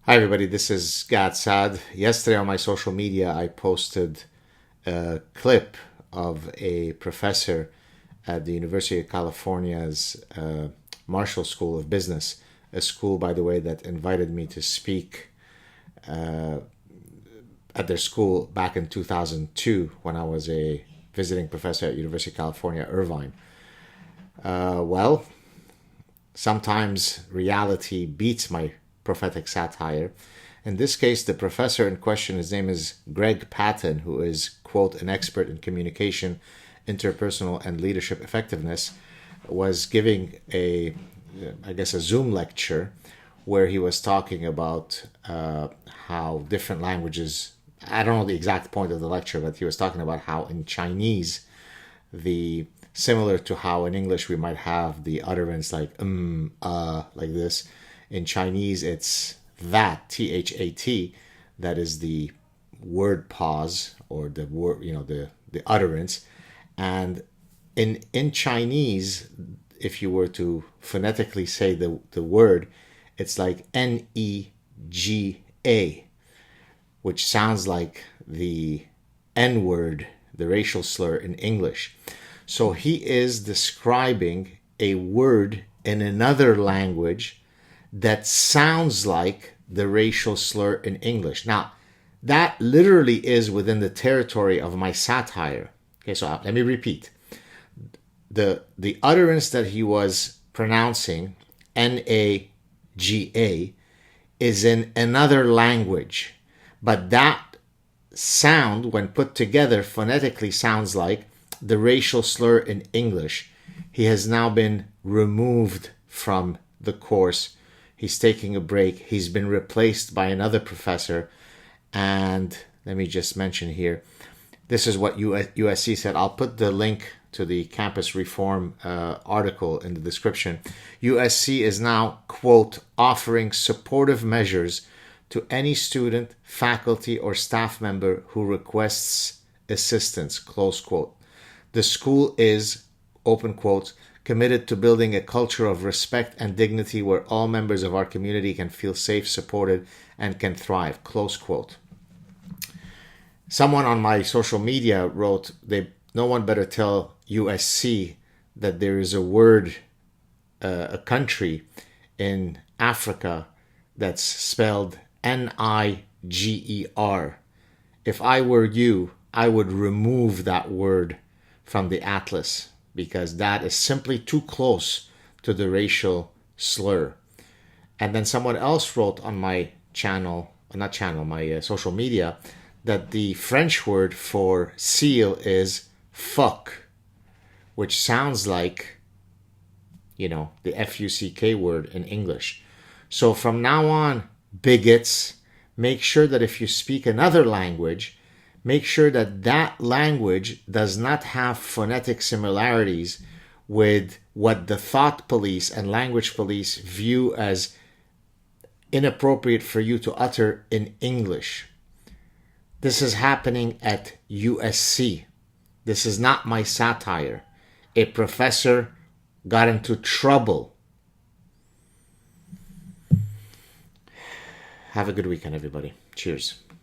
Hi everybody, this is Gad Saad. Yesterday on my social media I posted a clip of a professor at the University of California's Marshall School of Business, a school, by the way, that invited me to speak at their school back in 2002 when I was a visiting professor at University of California, Irvine. Well, sometimes reality beats my prophetic satire. In this case, the professor in question, his name is Greg Patton, who is, quote, an expert in communication, interpersonal, and leadership effectiveness, was giving a Zoom lecture where he was talking about how different languages, I don't know the exact point of the lecture, but he was talking about how in Chinese, similar to how in English we might have the utterance like like this. In Chinese, it's that, T-H-A-T, that is the word pause or the word, the utterance. And in Chinese, if you were to phonetically say the word, it's like N-E-G-A, which sounds like the N-word, the racial slur in English. So he is describing a word in another language that sounds like the racial slur in English. Now, that literally is within the territory of my satire. Okay, so let me repeat. The utterance that he was pronouncing, N-A-G-A, is in another language. But that sound, when put together, phonetically sounds like the racial slur in English. He has now been removed from the course. He's taking a break. He's been replaced by another professor. And let me just mention here, this is what USC said. I'll put the link to the campus reform article in the description. USC is now, quote, offering supportive measures to any student, faculty, or staff member who requests assistance, close quote. The school is, open quote, committed to building a culture of respect and dignity where all members of our community can feel safe, supported, and can thrive, close quote. Someone on my social media wrote, no one better tell USC that there is a word, a country in Africa that's spelled Niger. If I were you, I would remove that word from the atlas, because that is simply too close to the racial slur. And then someone else wrote on my my social media, that the French word for seal is fuck, which sounds like, the F-U-C-K word in English. So from now on, bigots, make sure that if you speak another language, make sure that that language does not have phonetic similarities with what the thought police and language police view as inappropriate for you to utter in English. This is happening at USC. This is not my satire. A professor got into trouble. Have a good weekend, everybody. Cheers.